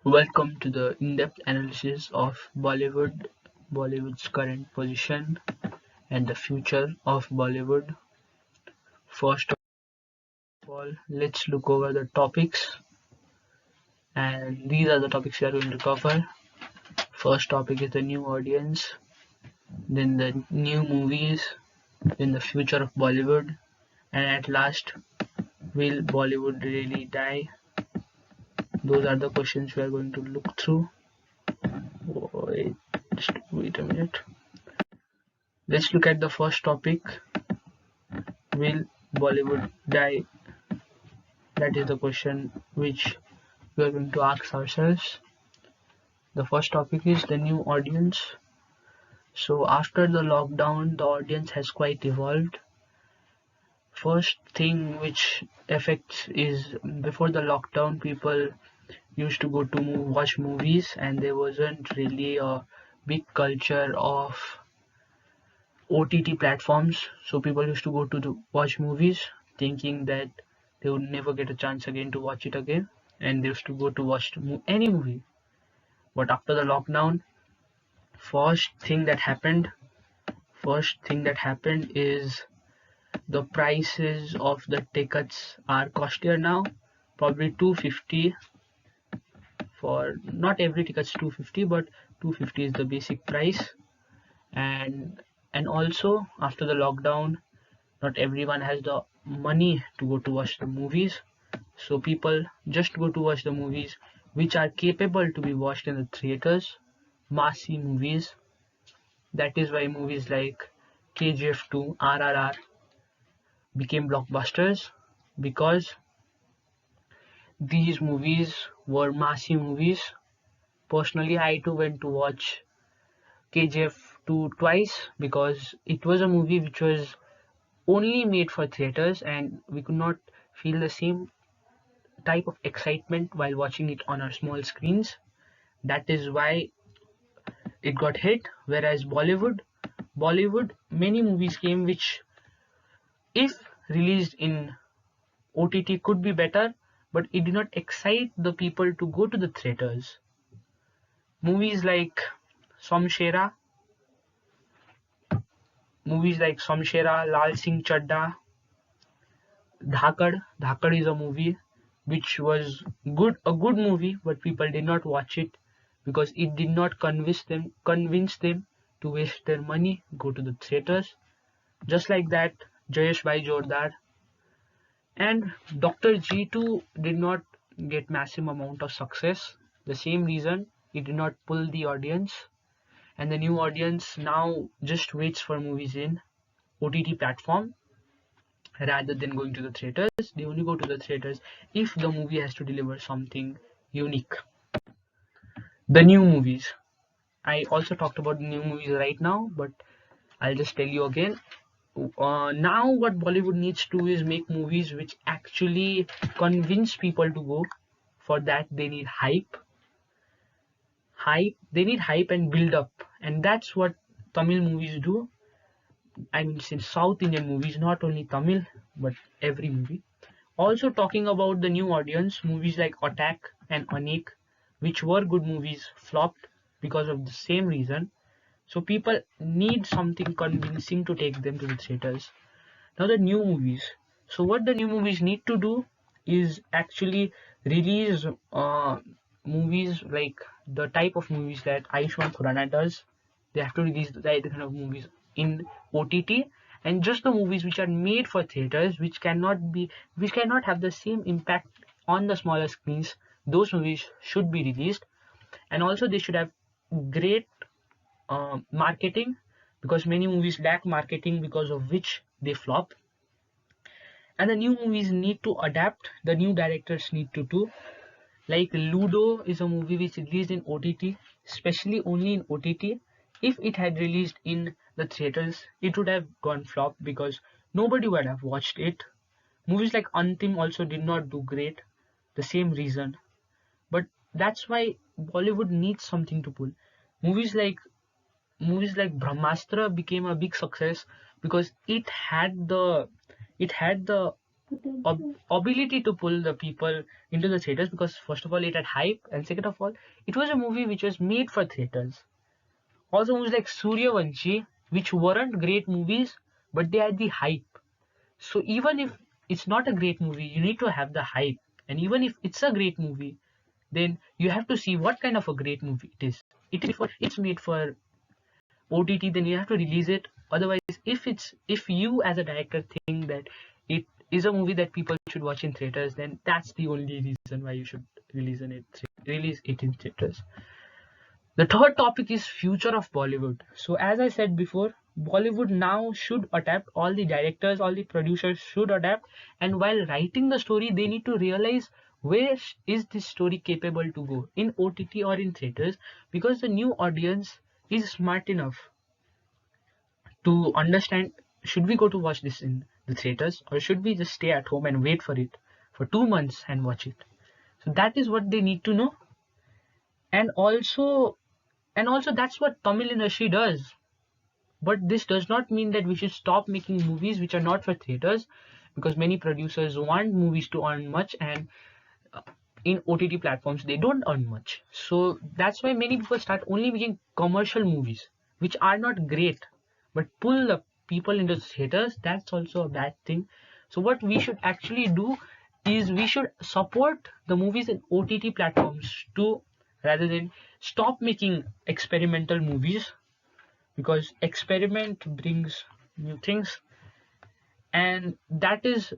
Welcome to the in-depth analysis of Bollywood's current position, and the future of Bollywood. First of all, let's look over the topics, and these are the topics we are going to cover. First topic is the new audience, then the new movies, then the future of Bollywood, and at last, will Bollywood really die? Those are the questions we are going to look through. Just wait a minute. Let's look at the first topic. Will Bollywood die? That is the question which we are going to ask ourselves. The first topic is the new audience. So after the lockdown, the audience has quite evolved. First thing which affects is before the lockdown, people used to go to watch movies, and there wasn't really a big culture of OTT platforms. So people used to go to watch movies thinking that they would never get a chance again to watch it again, and they used to go to watch any movie. But after the lockdown, first thing that happened, first thing that happened is the prices of the tickets are costlier now. Probably 250 for not every ticket's 250, but 250 is the basic price. And also after the lockdown, not everyone has the money to go to watch the movies. So people just go to watch the movies which are capable to be watched in the theaters, massy movies. That is why movies like KGF 2, RRR became blockbusters, because these movies were massy movies. Personally, I too went to watch KGF 2 twice because it was a movie which was only made for theaters, and we could not feel the same type of excitement while watching it on our small screens. That is why it got hit. Whereas Bollywood, many movies came which, if released in OTT, could be better, but it did not excite the people to go to the theaters. Movies like Somshera, Lal Singh Chadda, Dhakad is a movie which was a good movie, but people did not watch it because it did not convince them to waste their money, go to the theaters. Just like that, Jayesh Bhai Jordar and Dr. G2 did not get massive amount of success. The same reason, it did not pull the audience, and the new audience now just waits for movies in OTT platform rather than going to the theaters. They only go to the theaters if the movie has to deliver something unique. The new movies. I also talked about new movies right now, but I'll just tell you again. Now, what Bollywood needs to do is make movies which actually convince people to go. For that, they need hype. They need hype and build up, and that's what Tamil movies do. I mean, since South Indian movies, not only Tamil, but every movie. Also talking about the new audience, movies like Attack and Anik, which were good movies, flopped because of the same reason. So people need something convincing to take them to the theaters. Now the new movies. So what the new movies need to do is actually release movies like the type of movies that Ayushmann Khurrana does. They have to release the kind of movies in OTT, and just the movies which are made for theaters, which cannot have the same impact on the smaller screens. Those movies should be released, and also they should have great marketing, because many movies lack marketing, because of which they flop. And the new movies need to adapt, the new directors need to do. Like Ludo is a movie which released in OTT, especially only in OTT. If it had released in the theaters, it would have gone flop because nobody would have watched it. Movies like Antim also did not do great, the same reason. But that's why Bollywood needs something to pull. Movies like Brahmastra became a big success because it had the ability to pull the people into the theaters, because first of all it had hype, and second of all it was a movie which was made for theaters. Also movies like Suryavanshi, which weren't great movies, but they had the hype. So even if it's not a great movie, you need to have the hype. And even if it's a great movie, then you have to see what kind of a great movie it is. It's made for OTT, then you have to release it. Otherwise, if you as a director think that it is a movie that people should watch in theaters, then that's the only reason why you should release it in theaters. The third topic is future of Bollywood. So as I said before, Bollywood now should adapt. All the directors, all the producers should adapt. And while writing the story, they need to realize where is this story capable to go, in OTT or in theaters, because the new audience is smart enough to understand, should we go to watch this in the theaters, or should we just stay at home and wait for it for 2 months and watch it. So that is what they need to know. And also that's what Tamil industry does. But this does not mean that we should stop making movies which are not for theaters, because many producers want movies to earn much, and in OTT platforms they don't earn much. So that's why many people start only making commercial movies which are not great but pull the people into theaters. That's also a bad thing. So what we should actually do is we should support the movies in OTT platforms too, rather than stop making experimental movies, because experiment brings new things. And that is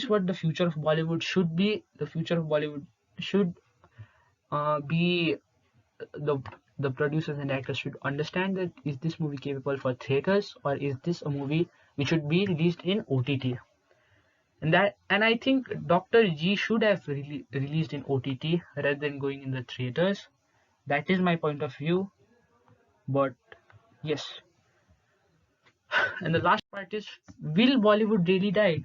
what the future of Bollywood should be. The future of Bollywood should be, the the producers and actors should understand that, is this movie capable for theaters, or is this a movie which should be released in OTT. And I think Dr. G should have released in OTT rather than going in the theaters. That is my point of view. But yes. And the last part is, will Bollywood really die?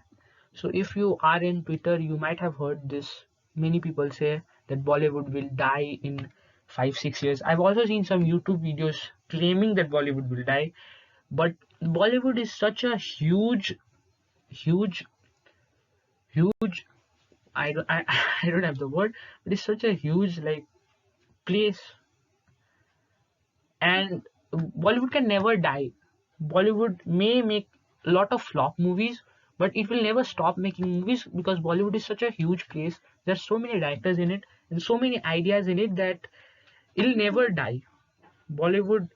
So if you are in Twitter, you might have heard this. Many people say that Bollywood will die in 5-6 years. I've also seen some YouTube videos claiming that Bollywood will die. But Bollywood is such a huge, huge, huge. I don't have the word, but it's such a huge place, and Bollywood can never die. Bollywood may make a lot of flop movies, but it will never stop making movies, because Bollywood is such a huge place. There's so many directors in it and so many ideas in it that it'll never die. Bollywood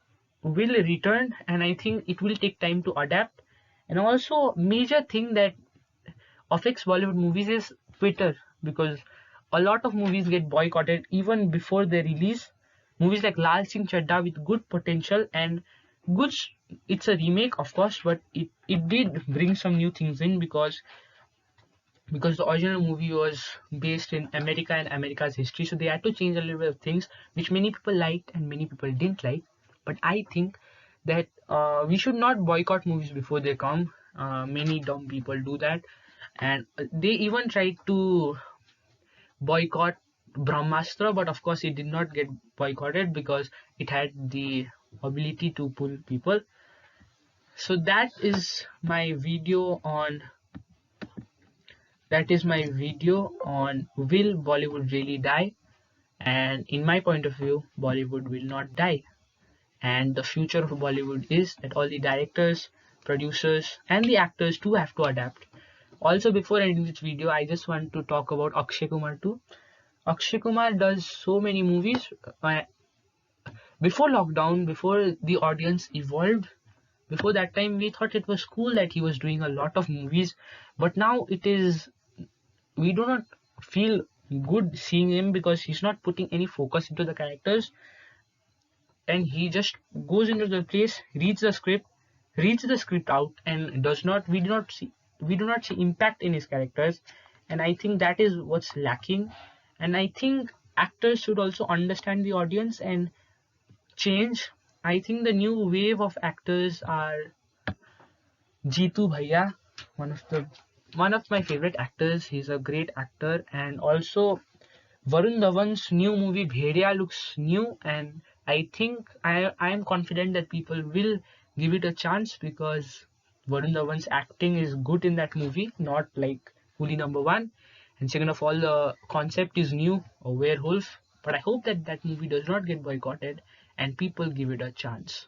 will return, and I think it will take time to adapt. And also, major thing that affects Bollywood movies is Twitter, because a lot of movies get boycotted even before they release. Movies like Lal Singh Chadda with good potential and good, it's a remake of course, but it did bring some new things in, because the original movie was based in America and America's history, so they had to change a little bit of things which many people liked and many people didn't like. But I think that we should not boycott movies before they come. Many dumb people do that, and they even tried to boycott Brahmastra, but of course it did not get boycotted because it had the ability to pull people. So that is my video on will Bollywood really die? And in my point of view, Bollywood will not die. And the future of Bollywood is that all the directors, producers, and the actors too have to adapt. Also, before ending this video, I just want to talk about Akshay Kumar too. Akshay Kumar does so many movies. Before lockdown, before the audience evolved, before that time, we thought it was cool that he was doing a lot of movies. But now we do not feel good seeing him, because he's not putting any focus into the characters, and he just goes into the place, reads the script out, and we do not see impact in his characters. And I think that is what's lacking. And I think actors should also understand the audience and change. I think the new wave of actors are Jeetu Bhaiya, one of my favorite actors. He's a great actor. And also Varun Dhawan's new movie Bhediya looks new, and I think I am confident that people will give it a chance, because Varun Dhawan's acting is good in that movie, not like Bully number one, and second of all, the concept is new, a werewolf. But I hope that that movie does not get boycotted and people give it a chance.